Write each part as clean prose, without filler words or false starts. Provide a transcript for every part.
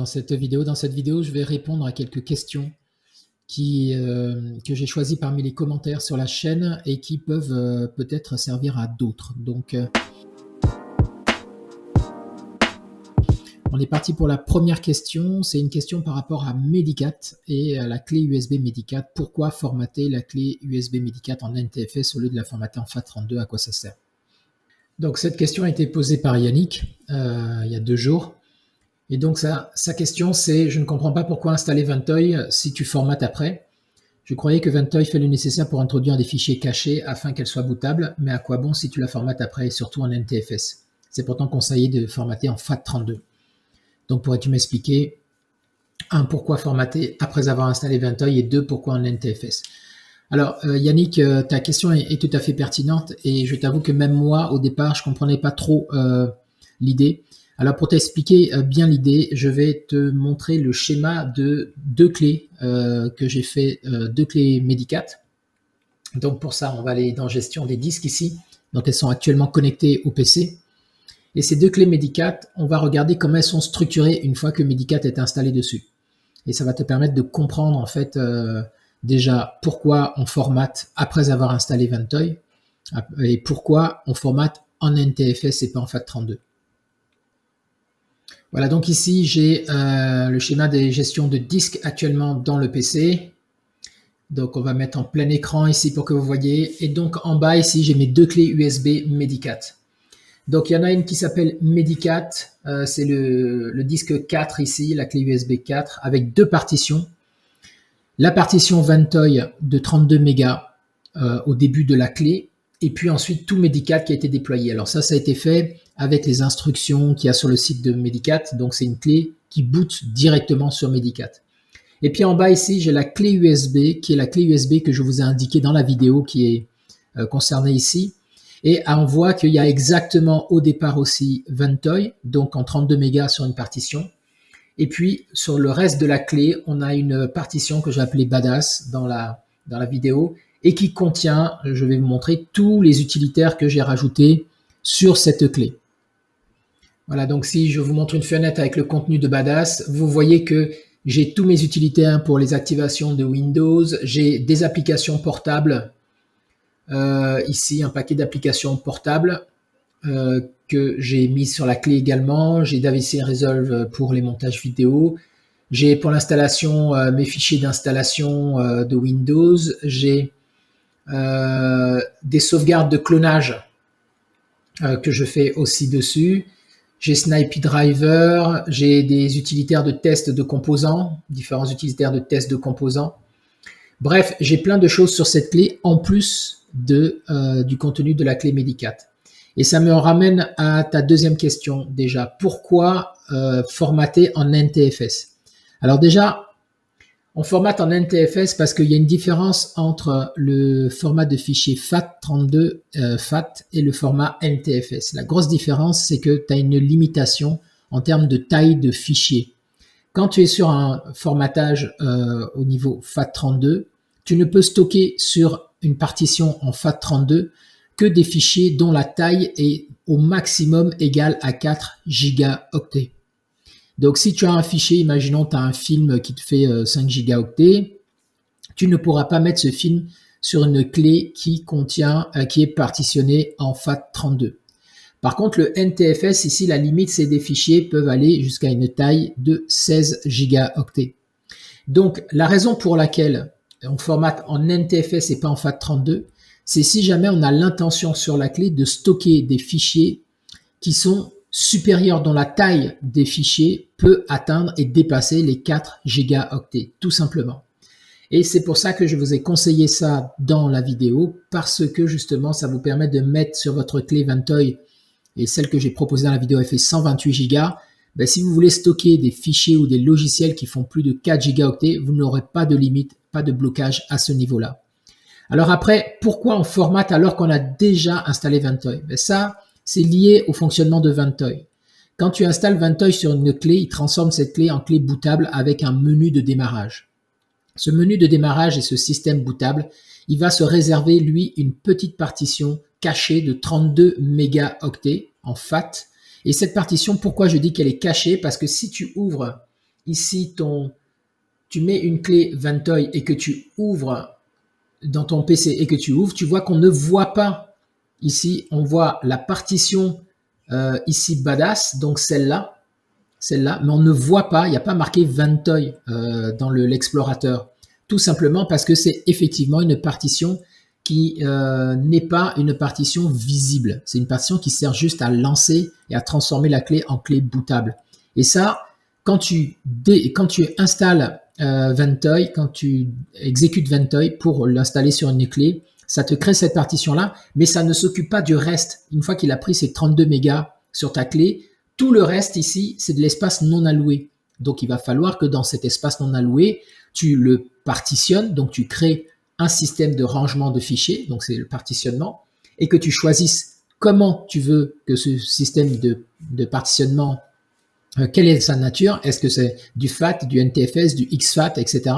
cette vidéo. Dans cette vidéo, je vais répondre à quelques questions que j'ai choisies parmi les commentaires sur la chaîne et qui peuvent peut-être servir à d'autres. Donc, on est parti pour la première question. C'est une question par rapport à Medicat et à la clé USB Medicat. Pourquoi formater la clé USB Medicat en NTFS au lieu de la formater en FAT32? À quoi ça sert? Donc, cette question a été posée par Yannick il y a 2 jours. Et donc, sa question, c'est « Je ne comprends pas pourquoi installer Ventoy si tu formates après. Je croyais que Ventoy fait le nécessaire pour introduire des fichiers cachés afin qu'elle soit bootable, mais à quoi bon si tu la formates après et surtout en NTFS? C'est pourtant conseillé de formater en FAT32. Donc, pourrais-tu m'expliquer 1. Pourquoi formater après avoir installé Ventoy et 2. Pourquoi en NTFS? Alors, Yannick, ta question est tout à fait pertinente et je t'avoue que même moi, au départ, je ne comprenais pas trop l'idée. Alors, pour t'expliquer bien l'idée, je vais te montrer le schéma de 2 clés que j'ai fait, 2 clés Medicat. Donc, pour ça, on va aller dans Gestion des disques ici. Donc, elles sont actuellement connectées au PC. Et ces 2 clés Medicat, on va regarder comment elles sont structurées une fois que Medicat est installé dessus. Et ça va te permettre de comprendre, en fait, déjà pourquoi on formate après avoir installé Ventoy et pourquoi on formate en NTFS et pas en FAT32. Voilà, donc ici, j'ai le schéma des gestions de disques actuellement dans le PC. Donc, on va mettre en plein écran ici pour que vous voyez. Et donc, en bas, ici, j'ai mes 2 clés USB Medicat. Donc, il y en a une qui s'appelle Medicat. C'est le disque 4 ici, la clé USB 4, avec 2 partitions. La partition Ventoy de 32 mégas au début de la clé. Et puis ensuite, tout Medicat qui a été déployé. Alors ça a été fait avec les instructions qu'il y a sur le site de Medicat. Donc, c'est une clé qui boot directement sur Medicat. Et puis en bas ici, j'ai la clé USB, qui est la clé USB que je vous ai indiquée dans la vidéo qui est concernée ici. Et on voit qu'il y a exactement au départ aussi Ventoy, donc en 32 mégas sur une partition. Et puis, sur le reste de la clé, on a une partition que j'ai appelée Badass dans la vidéo et qui contient, je vais vous montrer, tous les utilitaires que j'ai rajoutés sur cette clé. Voilà, donc si je vous montre une fenêtre avec le contenu de Badass, vous voyez que j'ai tous mes utilitaires pour les activations de Windows, j'ai des applications portables, ici un paquet d'applications portables que j'ai mis sur la clé également, j'ai DaVinci Resolve pour les montages vidéo, j'ai pour l'installation mes fichiers d'installation de Windows, j'ai des sauvegardes de clonage que je fais aussi dessus. J'ai Snipey Driver, j'ai des utilitaires de test de composants, différents utilitaires de test de composants. Bref, j'ai plein de choses sur cette clé en plus du contenu de la clé Medicat. Et ça me ramène à ta deuxième question déjà. Pourquoi formater en NTFS? Alors déjà, on formate en NTFS parce qu'il y a une différence entre le format de fichier FAT32 FAT et le format NTFS. La grosse différence, c'est que tu as une limitation en termes de taille de fichier. Quand tu es sur un formatage au niveau FAT32, tu ne peux stocker sur une partition en FAT32 que des fichiers dont la taille est au maximum égale à 4 gigaoctets. Donc, si tu as un fichier, imaginons tu as un film qui te fait 5 gigaoctets, tu ne pourras pas mettre ce film sur une clé qui est partitionnée en FAT32. Par contre, le NTFS, ici, la limite, c'est des fichiers peuvent aller jusqu'à une taille de 16 gigaoctets. Donc, la raison pour laquelle on formate en NTFS et pas en FAT32, c'est si jamais on a l'intention sur la clé de stocker des fichiers qui sont supérieurs, dont la taille des fichiers peut atteindre et dépasser les 4 gigaoctets, tout simplement. Et c'est pour ça que je vous ai conseillé ça dans la vidéo, parce que justement, ça vous permet de mettre sur votre clé Ventoy, et celle que j'ai proposée dans la vidéo, elle fait 128 gigas. Ben, si vous voulez stocker des fichiers ou des logiciels qui font plus de 4 gigaoctets, vous n'aurez pas de limite, pas de blocage à ce niveau-là. Alors après, pourquoi on formate alors qu'on a déjà installé Ventoy? Ben ça, c'est lié au fonctionnement de Ventoy. Quand tu installes Ventoy sur une clé, il transforme cette clé en clé bootable avec un menu de démarrage. Ce menu de démarrage et ce système bootable, il va se réserver, lui, une petite partition cachée de 32 mégaoctets en FAT. Et cette partition, pourquoi je dis qu'elle est cachée? Parce que si tu ouvres ici tu mets une clé Ventoy et que tu ouvres dans ton PC et que tu ouvres, tu vois qu'on ne voit pas ici, on voit la partition ici badass, donc celle-là, mais on ne voit pas, il n'y a pas marqué Ventoy dans l'explorateur. Tout simplement parce que c'est effectivement une partition qui n'est pas une partition visible. C'est une partition qui sert juste à lancer et à transformer la clé en clé bootable. Et ça, quand tu installes Ventoy, quand tu exécutes Ventoy pour l'installer sur une clé, ça te crée cette partition-là, mais ça ne s'occupe pas du reste. Une fois qu'il a pris ses 32 mégas sur ta clé, tout le reste ici, c'est de l'espace non alloué. Donc, il va falloir que dans cet espace non alloué, tu le partitionnes, donc tu crées un système de rangement de fichiers, donc c'est le partitionnement, et que tu choisisses comment tu veux que ce système de partitionnement, quelle est sa nature, est-ce que c'est du FAT, du NTFS, du XFAT, etc.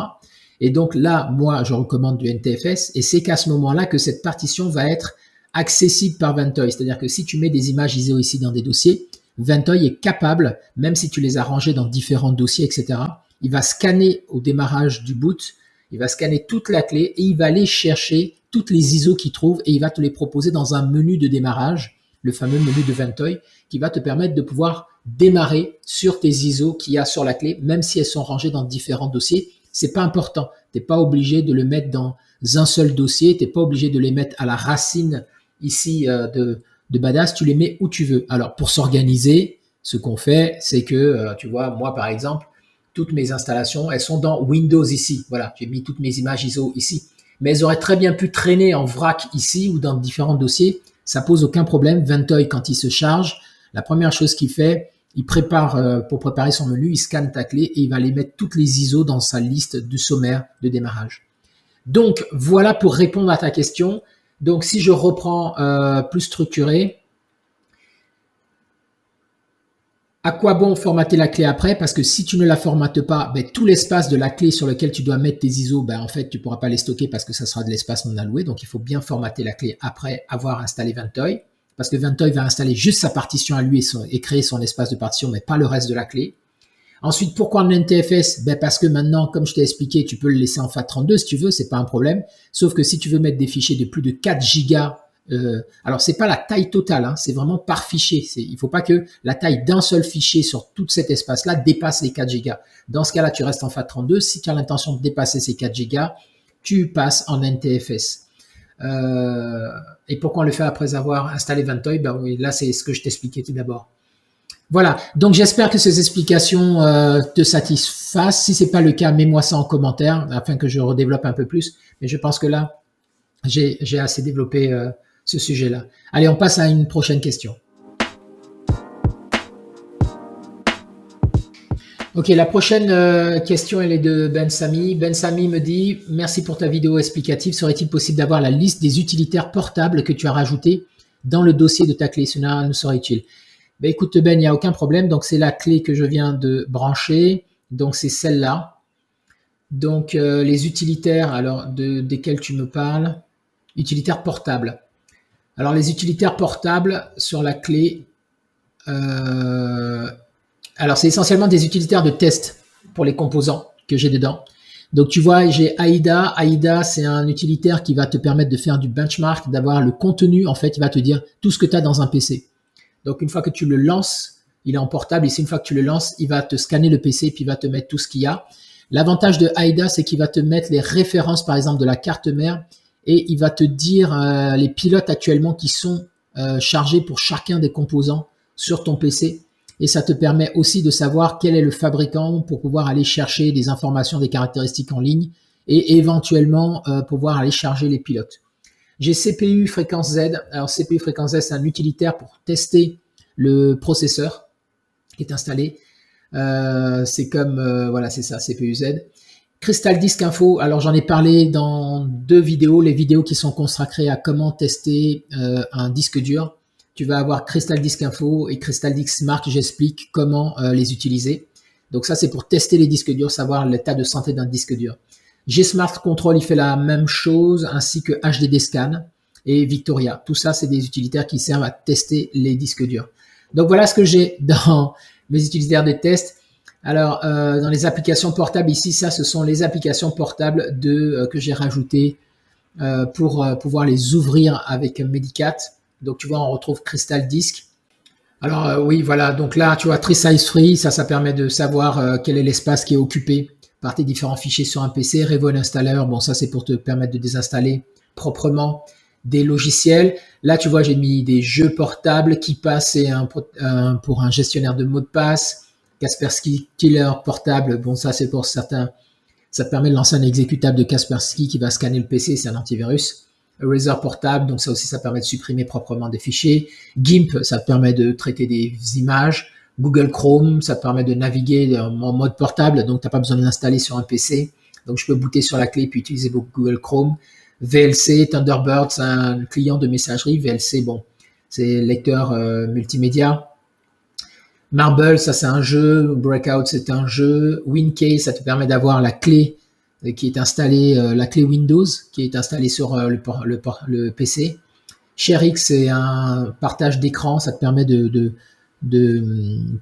Et donc là, moi, je recommande du NTFS, et c'est qu'à ce moment-là que cette partition va être accessible par Ventoy. C'est-à-dire que si tu mets des images ISO ici dans des dossiers, Ventoy est capable, même si tu les as rangées dans différents dossiers, etc., il va scanner au démarrage du boot, il va scanner toute la clé et il va aller chercher toutes les ISO qu'il trouve et il va te les proposer dans un menu de démarrage, le fameux menu de Ventoy, qui va te permettre de pouvoir démarrer sur tes ISO qu'il y a sur la clé, même si elles sont rangées dans différents dossiers. C'est pas important. Tu n'es pas obligé de le mettre dans un seul dossier, tu n'es pas obligé de les mettre à la racine ici de badass, tu les mets où tu veux. Alors, pour s'organiser, ce qu'on fait, c'est que, tu vois, moi, par exemple, toutes mes installations, elles sont dans Windows ici. Voilà, j'ai mis toutes mes images ISO ici. Mais elles auraient très bien pu traîner en vrac ici ou dans différents dossiers. Ça pose aucun problème. Ventoy, quand il se charge, la première chose qu'il fait, il prépare, pour préparer son menu, il scanne ta clé et il va aller mettre toutes les ISO dans sa liste du sommaire de démarrage. Donc, voilà pour répondre à ta question. Donc, si je reprends plus structuré, à quoi bon formater la clé après? Parce que si tu ne la formates pas, ben, tout l'espace de la clé sur lequel tu dois mettre tes ISO, ben, en fait, tu ne pourras pas les stocker parce que ça sera de l'espace non alloué. Donc, il faut bien formater la clé après avoir installé Ventoy. Parce que Ventoy va installer juste sa partition à lui et créer son espace de partition, mais pas le reste de la clé. Ensuite, pourquoi en NTFS? Ben parce que maintenant, comme je t'ai expliqué, tu peux le laisser en FAT32 si tu veux, c'est pas un problème. Sauf que si tu veux mettre des fichiers de plus de 4 gigas, alors c'est pas la taille totale, hein, c'est vraiment par fichier. Il faut pas que la taille d'un seul fichier sur tout cet espace-là dépasse les 4 gigas. Dans ce cas-là, tu restes en FAT32. Si tu as l'intention de dépasser ces 4 gigas, tu passes en NTFS. Et pourquoi on le fait après avoir installé Ventoy? Ben oui, là, c'est ce que je t'expliquais tout d'abord. Voilà, donc j'espère que ces explications te satisfassent. Si c'est pas le cas, mets-moi ça en commentaire afin que je redéveloppe un peu plus. Mais je pense que là, j'ai assez développé ce sujet-là. Allez, on passe à une prochaine question. Ok, la prochaine question, elle est de Ben Sami. Ben Sami me dit « Merci pour ta vidéo explicative. Serait-il possible d'avoir la liste des utilitaires portables que tu as rajoutés dans le dossier de ta clé? Cela nous serait utile. » Ben, écoute Ben, il n'y a aucun problème. Donc, c'est la clé que je viens de brancher. Donc, c'est celle-là. Donc, les utilitaires, alors, desquels tu me parles? Utilitaires portables. Alors, les utilitaires portables sur la clé, alors, c'est essentiellement des utilitaires de test pour les composants que j'ai dedans. Donc, tu vois, j'ai AIDA. AIDA, c'est un utilitaire qui va te permettre de faire du benchmark, d'avoir le contenu. En fait, il va te dire tout ce que tu as dans un PC. Donc, une fois que tu le lances, il est en portable. Et c'est une fois que tu le lances, il va te scanner le PC puis il va te mettre tout ce qu'il y a. L'avantage de AIDA, c'est qu'il va te mettre les références, par exemple, de la carte mère et il va te dire les pilotes actuellement qui sont chargés pour chacun des composants sur ton PC. Et ça te permet aussi de savoir quel est le fabricant pour pouvoir aller chercher des informations, des caractéristiques en ligne et éventuellement pouvoir aller charger les pilotes. J'ai CPU fréquence Z. Alors CPU fréquence Z, c'est un utilitaire pour tester le processeur qui est installé. C'est comme, voilà, c'est ça, CPU Z. Crystal Disk Info, alors j'en ai parlé dans 2 vidéos, les vidéos qui sont consacrées à comment tester un disque dur. Tu vas avoir Crystal Disk Info et Crystal Disk Smart, j'explique comment les utiliser. Donc ça, c'est pour tester les disques durs, savoir l'état de santé d'un disque dur. G-Smart Control, il fait la même chose, ainsi que HDD Scan et Victoria. Tout ça, c'est des utilitaires qui servent à tester les disques durs. Donc voilà ce que j'ai dans mes utilitaires de test. Alors, dans les applications portables ici, ça, ce sont les applications portables que j'ai rajoutées pour pouvoir les ouvrir avec Medicat. Donc, tu vois, on retrouve Crystal Disk. Alors, oui, voilà. Donc là, tu vois, Tresize Free, ça permet de savoir quel est l'espace qui est occupé par tes différents fichiers sur un PC. Revol Installer, bon, ça, c'est pour te permettre de désinstaller proprement des logiciels. Là, tu vois, j'ai mis des jeux portables qui passent pour un gestionnaire de mots de passe. Kaspersky Killer portable, bon, ça, c'est pour certains. Ça te permet de lancer un exécutable de Kaspersky qui va scanner le PC, c'est un antivirus. Eraser portable, donc ça aussi, ça permet de supprimer proprement des fichiers. GIMP, ça te permet de traiter des images. Google Chrome, ça te permet de naviguer en mode portable, donc tu n'as pas besoin de l'installer sur un PC. Donc je peux booter sur la clé puis utiliser Google Chrome. VLC, Thunderbird, c'est un client de messagerie. VLC, bon, c'est lecteur multimédia. Marble, ça c'est un jeu. Breakout, c'est un jeu. WinKey, ça te permet d'avoir la clé qui est installée, la clé Windows qui est installée sur le PC. ShareX, c'est un partage d'écran, ça te permet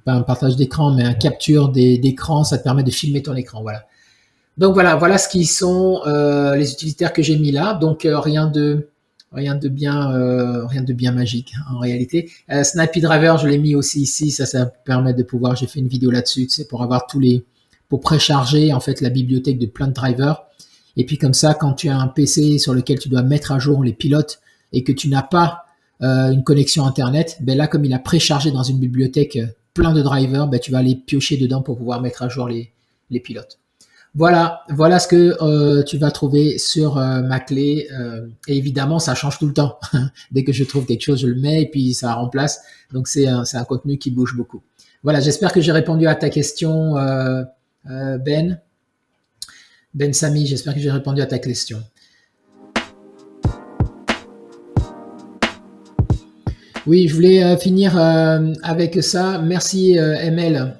pas un partage d'écran, mais un capture d'écran, ça te permet de filmer ton écran, voilà. Donc voilà ce qui sont les utilitaires que j'ai mis là. Donc rien de bien magique en réalité. Snappy Driver, je l'ai mis aussi ici. Ça permet de pouvoir. J'ai fait une vidéo là-dessus, c'est pour avoir pour précharger en fait la bibliothèque de plein de drivers. Et puis comme ça, quand tu as un PC sur lequel tu dois mettre à jour les pilotes et que tu n'as pas une connexion internet, ben là comme il a préchargé dans une bibliothèque plein de drivers, ben tu vas aller piocher dedans pour pouvoir mettre à jour les pilotes. Voilà ce que tu vas trouver sur ma clé. Et évidemment, ça change tout le temps. Dès que je trouve quelque chose, je le mets et puis ça remplace. Donc c'est un contenu qui bouge beaucoup. Voilà, j'espère que j'ai répondu à ta question, Ben Samy. J'espère que j'ai répondu à ta question. Oui, je voulais finir avec ça. Merci ML.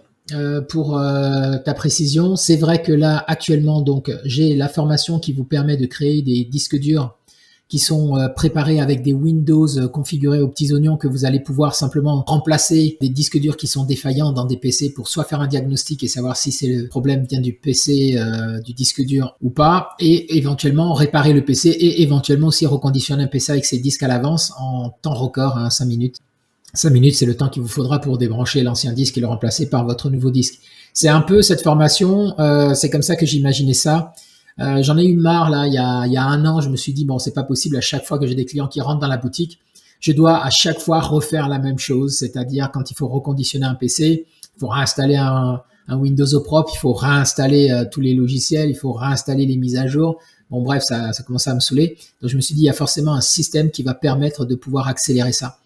Pour ta précision, c'est vrai que là actuellement donc j'ai la formation qui vous permet de créer des disques durs qui sont préparés avec des Windows configurés aux petits oignons que vous allez pouvoir simplement remplacer des disques durs qui sont défaillants dans des PC pour soit faire un diagnostic et savoir si c'est le problème vient du PC, du disque dur ou pas, et éventuellement réparer le PC et éventuellement aussi reconditionner un PC avec ses disques à l'avance en temps record, hein, 5 minutes. 5 minutes, c'est le temps qu'il vous faudra pour débrancher l'ancien disque et le remplacer par votre nouveau disque. C'est un peu cette formation, c'est comme ça que j'imaginais ça. J'en ai eu marre là, il y a un an, je me suis dit bon, c'est pas possible, à chaque fois que j'ai des clients qui rentrent dans la boutique, je dois à chaque fois refaire la même chose, c'est-à-dire quand il faut reconditionner un PC, il faut réinstaller un Windows au propre, il faut réinstaller tous les logiciels, il faut réinstaller les mises à jour. Bon bref, ça commençait à me saouler. Donc je me suis dit il y a forcément un système qui va permettre de pouvoir accélérer ça.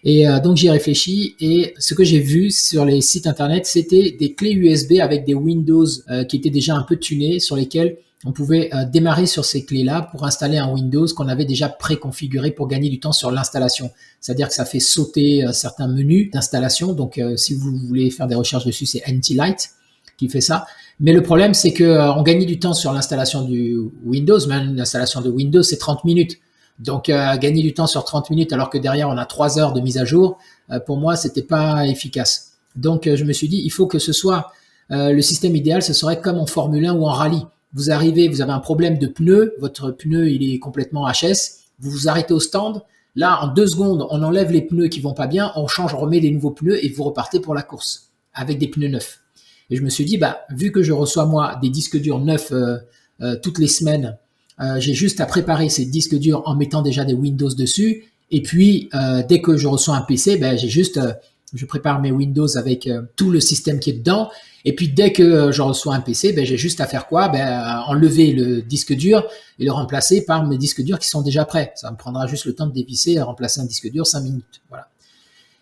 Et donc j'y ai réfléchi et ce que j'ai vu sur les sites internet, c'était des clés USB avec des Windows qui étaient déjà un peu tunés, sur lesquels on pouvait démarrer sur ces clés-là pour installer un Windows qu'on avait déjà préconfiguré pour gagner du temps sur l'installation. C'est-à-dire que ça fait sauter certains menus d'installation. Donc si vous voulez faire des recherches dessus, c'est NT-Lite qui fait ça. Mais le problème, c'est que on gagnait du temps sur l'installation du Windows. Même l'installation de Windows, c'est 30 minutes. Donc, gagner du temps sur 30 minutes alors que derrière, on a 3 heures de mise à jour, pour moi, c'était pas efficace. Donc, je me suis dit, il faut que ce soit le système idéal, ce serait comme en Formule 1 ou en rallye. Vous arrivez, vous avez un problème de pneu, votre pneu, il est complètement HS, vous vous arrêtez au stand. Là, en 2 secondes, on enlève les pneus qui vont pas bien, on change, on remet les nouveaux pneus et vous repartez pour la course avec des pneus neufs. Et je me suis dit, vu que je reçois, moi, des disques durs neufs toutes les semaines, j'ai juste à préparer ces disques durs en mettant déjà des Windows dessus. Et puis, dès que je reçois un PC, je prépare mes Windows avec tout le système qui est dedans. Et puis, dès que je reçois un PC, j'ai juste à faire quoi? Enlever le disque dur et le remplacer par mes disques durs qui sont déjà prêts. Ça me prendra juste le temps de dévisser et remplacer un disque dur 5 minutes. Voilà.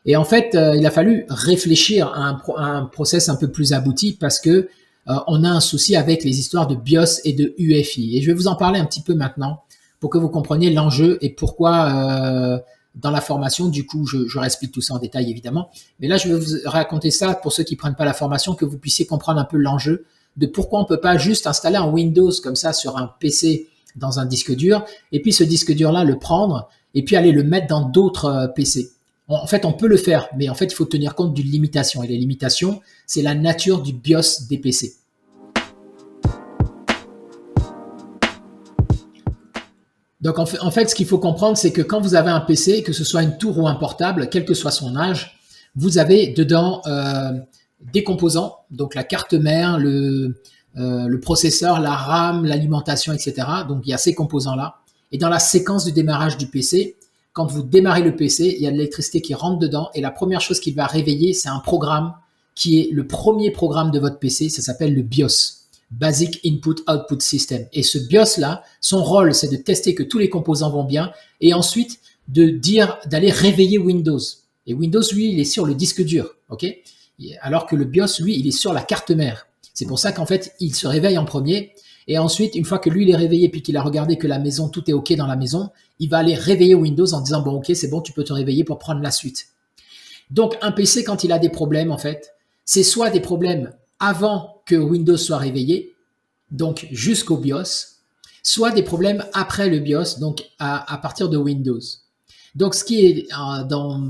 Et en fait, il a fallu réfléchir à un process un peu plus abouti parce que on a un souci avec les histoires de BIOS et de UEFI. Et je vais vous en parler un petit peu maintenant pour que vous compreniez l'enjeu et pourquoi dans la formation, du coup, je réexplique tout ça en détail évidemment. Mais là, je vais vous raconter ça pour ceux qui prennent pas la formation, que vous puissiez comprendre un peu l'enjeu de pourquoi on peut pas juste installer un Windows comme ça sur un PC dans un disque dur et puis ce disque dur-là, le prendre et puis aller le mettre dans d'autres PC. En fait, on peut le faire, mais en fait, il faut tenir compte d'une limitation. Et les limitations, c'est la nature du BIOS des PC. Donc, en fait, ce qu'il faut comprendre, c'est que quand vous avez un PC, que ce soit une tour ou un portable, quel que soit son âge, vous avez dedans des composants, donc la carte mère, le processeur, la RAM, l'alimentation, etc. Donc, il y a ces composants-là. Et dans la séquence du démarrage du PC, quand vous démarrez le PC, il y a de l'électricité qui rentre dedans et la première chose qu'il va réveiller, c'est un programme qui est le premier programme de votre PC, ça s'appelle le BIOS. Basic Input Output System. Et ce BIOS-là, son rôle, c'est de tester que tous les composants vont bien et ensuite d'aller réveiller Windows. Et Windows, lui, il est sur le disque dur, ok? Alors que le BIOS, lui, il est sur la carte mère. C'est pour ça qu'en fait, il se réveille en premier. Et ensuite, une fois que lui, il est réveillé puis qu'il a regardé que la maison, tout est ok dans la maison, il va aller réveiller Windows en disant, bon, ok, c'est bon, tu peux te réveiller pour prendre la suite. Donc, un PC, quand il a des problèmes, en fait, c'est soit des problèmes avant que Windows soit réveillé, donc jusqu'au BIOS, soit des problèmes après le BIOS, donc à partir de Windows. Donc, ce qui est,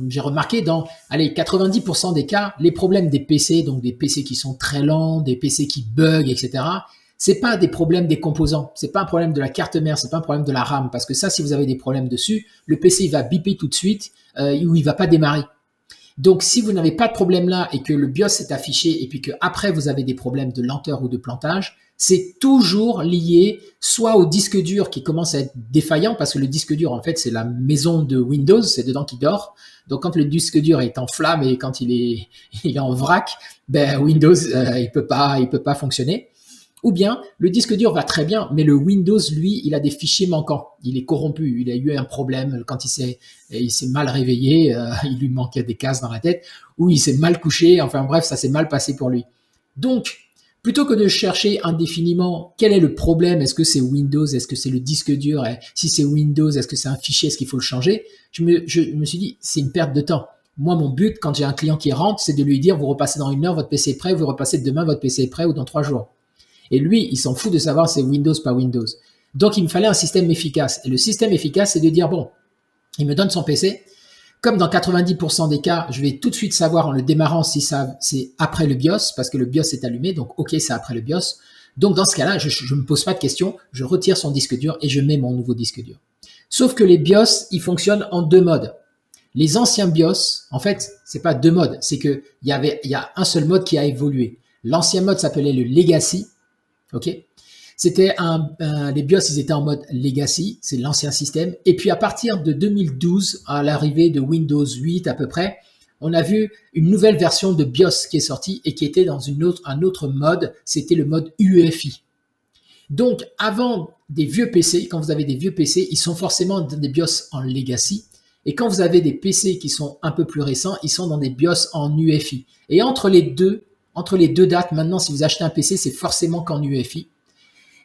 j'ai remarqué dans, 90% des cas, les problèmes des PC, donc des PC qui sont très lents, des PC qui bug, etc., c'est pas des problèmes des composants, c'est pas un problème de la carte mère, c'est pas un problème de la RAM, parce que ça, si vous avez des problèmes dessus, le PC il va biper tout de suite ou il va pas démarrer. Donc, si vous n'avez pas de problème là et que le BIOS est affiché et puis que après vous avez des problèmes de lenteur ou de plantage, c'est toujours lié soit au disque dur qui commence à être défaillant parce que le disque dur en fait c'est la maison de Windows, c'est dedans qu'il dort. Donc quand le disque dur est en flamme et quand il est en vrac, ben Windows il peut pas fonctionner. Ou bien le disque dur va très bien, mais le Windows, lui, il a des fichiers manquants. Il est corrompu. Il a eu un problème quand il s'est mal réveillé. Il lui manquait des cases dans la tête, ou il s'est mal couché. Enfin bref, ça s'est mal passé pour lui. Donc, plutôt que de chercher indéfiniment quel est le problème, est-ce que c'est Windows, est-ce que c'est le disque dur, et si c'est Windows, est-ce que c'est un fichier, est-ce qu'il faut le changer, je me suis dit, c'est une perte de temps. Moi, mon but, quand j'ai un client qui rentre, c'est de lui dire, vous repassez dans 1 heure, votre PC est prêt, vous repassez demain, votre PC est prêt, ou dans 3 jours. Et lui, il s'en fout de savoir si c'est Windows, pas Windows. Donc, il me fallait un système efficace. Et le système efficace, c'est de dire, bon, il me donne son PC. Comme dans 90% des cas, je vais tout de suite savoir en le démarrant si ça c'est après le BIOS, parce que le BIOS est allumé, donc ok, c'est après le BIOS. Donc, dans ce cas-là, je ne me pose pas de questions, je retire son disque dur et je mets mon nouveau disque dur. Sauf que les BIOS, ils fonctionnent en 2 modes. Les anciens BIOS, en fait, c'est pas 2 modes, c'est que il y a un seul mode qui a évolué. L'ancien mode s'appelait le Legacy. Ok, c'était les BIOS, ils étaient en mode Legacy, c'est l'ancien système. Et puis à partir de 2012, à l'arrivée de Windows 8 à peu près, on a vu une nouvelle version de BIOS qui est sortie et qui était dans un autre mode, c'était le mode UEFI. Donc avant des vieux PC, quand vous avez des vieux PC, ils sont forcément dans des BIOS en Legacy. Et quand vous avez des PC qui sont un peu plus récents, ils sont dans des BIOS en UEFI. Et entre les deux dates, maintenant, si vous achetez un PC, c'est forcément qu'en UEFI.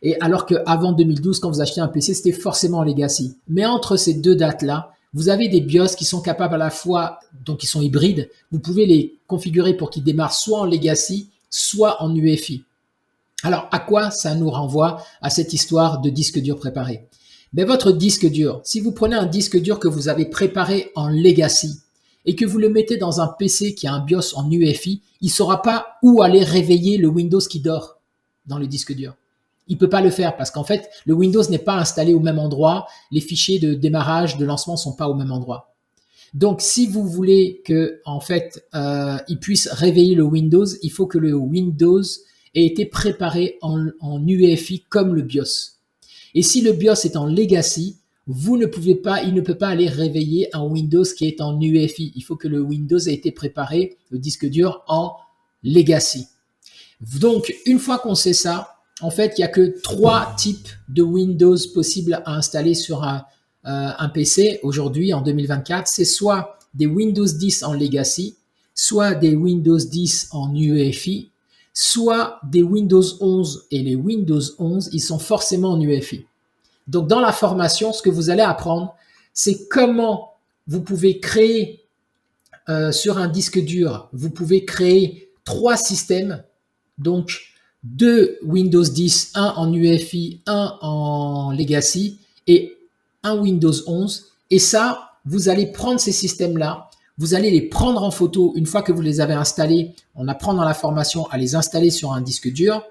Et alors qu'avant 2012, quand vous achetez un PC, c'était forcément en Legacy. Mais entre ces 2 dates-là, vous avez des BIOS qui sont capables à la fois, donc ils sont hybrides, vous pouvez les configurer pour qu'ils démarrent soit en Legacy, soit en UEFI. Alors, à quoi ça nous renvoie à cette histoire de disque dur préparé? Ben, votre disque dur, si vous prenez un disque dur que vous avez préparé en Legacy, et que vous le mettez dans un PC qui a un BIOS en UEFI, il ne saura pas où aller réveiller le Windows qui dort dans le disque dur. Il ne peut pas le faire parce qu'en fait, le Windows n'est pas installé au même endroit, les fichiers de démarrage, de lancement ne sont pas au même endroit. Donc, si vous voulez que, en fait, il puisse réveiller le Windows, il faut que le Windows ait été préparé en UEFI comme le BIOS. Et si le BIOS est en Legacy, il ne peut pas aller réveiller un Windows qui est en UEFI. Il faut que le Windows ait été préparé, le disque dur, en Legacy. Donc, une fois qu'on sait ça, en fait, il n'y a que 3 types de Windows possibles à installer sur un PC aujourd'hui, en 2024. C'est soit des Windows 10 en Legacy, soit des Windows 10 en UEFI, soit des Windows 11. Et les Windows 11, ils sont forcément en UEFI. Donc, dans la formation, ce que vous allez apprendre, c'est comment vous pouvez créer sur un disque dur, vous pouvez créer 3 systèmes, donc 2 Windows 10, un en UEFI, un en Legacy et un Windows 11. Et ça, vous allez prendre ces systèmes-là, Vous allez les prendre en photo une fois que vous les avez installés. On apprend dans la formation à les installer sur un disque dur,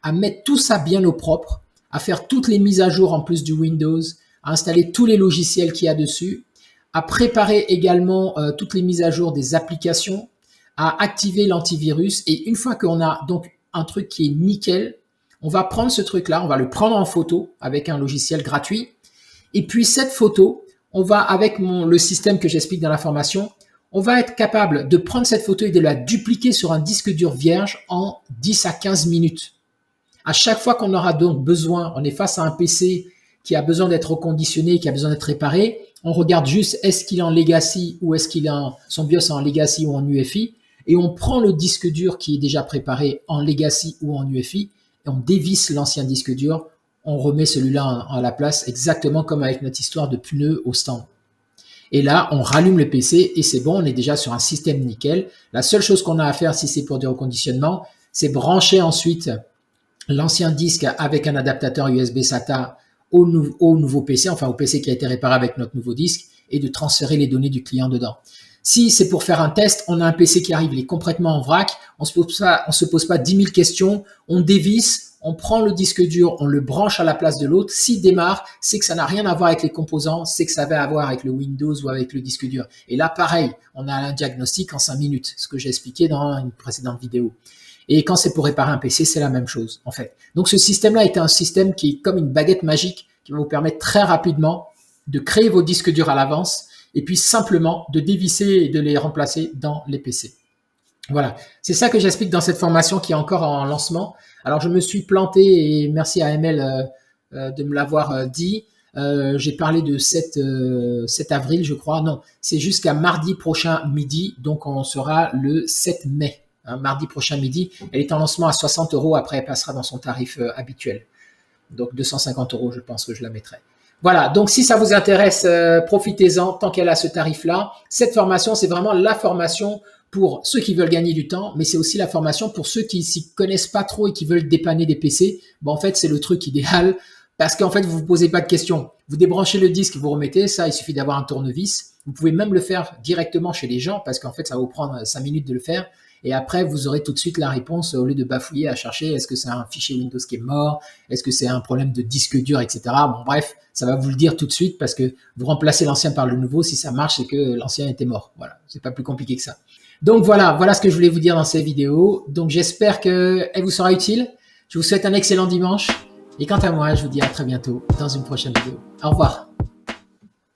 à mettre tout ça bien au propre, à faire toutes les mises à jour en plus du Windows, à installer tous les logiciels qu'il y a dessus, à préparer également toutes les mises à jour des applications, à activer l'antivirus. Et une fois qu'on a donc un truc qui est nickel, on va prendre ce truc-là, on va le prendre en photo avec un logiciel gratuit. Et puis cette photo, on va, avec le système que j'explique dans la formation, on va être capable de prendre cette photo et de la dupliquer sur un disque dur vierge en 10 à 15 minutes. À chaque fois qu'on aura donc besoin, on est face à un PC qui a besoin d'être reconditionné, qui a besoin d'être réparé, on regarde juste est-ce qu'il est en legacy ou est-ce qu'il a son BIOS en legacy ou en UEFI, et on prend le disque dur qui est déjà préparé en legacy ou en UEFI, et on dévisse l'ancien disque dur, on remet celui-là à la place, exactement comme avec notre histoire de pneus au stand. Et là, on rallume le PC et c'est bon, on est déjà sur un système nickel. La seule chose qu'on a à faire si c'est pour du reconditionnement, c'est brancher ensuite l'ancien disque avec un adaptateur USB SATA au nouveau PC, enfin au PC qui a été réparé avec notre nouveau disque, et de transférer les données du client dedans. Si c'est pour faire un test, on a un PC qui arrive, il est complètement en vrac, on se pose pas 10 000 questions, on dévisse, on prend le disque dur, on le branche à la place de l'autre. S'il démarre, c'est que ça n'a rien à voir avec les composants, c'est que ça va avoir avec le Windows ou avec le disque dur. Et là, pareil, on a un diagnostic en 5 minutes, ce que j'ai expliqué dans une précédente vidéo. Et quand c'est pour réparer un PC, c'est la même chose, en fait. Donc, ce système-là est un système qui est comme une baguette magique qui va vous permettre très rapidement de créer vos disques durs à l'avance et puis simplement de dévisser et de les remplacer dans les PC. Voilà, c'est ça que j'explique dans cette formation qui est encore en lancement. Alors, je me suis planté et merci à ML de me l'avoir dit. J'ai parlé de 7 avril, je crois. Non, c'est jusqu'à mardi prochain midi, donc on sera le 7 mai. Mardi prochain midi, elle est en lancement à 60 €, après elle passera dans son tarif habituel. Donc 250 €, je pense que je la mettrai. Voilà, donc si ça vous intéresse, profitez-en tant qu'elle a ce tarif-là. Cette formation, c'est vraiment la formation pour ceux qui veulent gagner du temps, mais c'est aussi la formation pour ceux qui s'y connaissent pas trop et qui veulent dépanner des PC. Bon, en fait, c'est le truc idéal parce qu'en fait, vous vous posez pas de questions. Vous débranchez le disque, vous remettez, ça, il suffit d'avoir un tournevis. Vous pouvez même le faire directement chez les gens parce qu'en fait, ça va vous prendre 5 minutes de le faire. Et après, vous aurez tout de suite la réponse au lieu de bafouiller à chercher est-ce que c'est un fichier Windows qui est mort, est-ce que c'est un problème de disque dur, etc. Bon, bref, ça va vous le dire tout de suite parce que vous remplacez l'ancien par le nouveau. Si ça marche, c'est que l'ancien était mort. Voilà, c'est pas plus compliqué que ça. Donc voilà ce que je voulais vous dire dans ces vidéos. Donc j'espère qu'elle vous sera utile. Je vous souhaite un excellent dimanche. Et quant à moi, je vous dis à très bientôt dans une prochaine vidéo. Au revoir.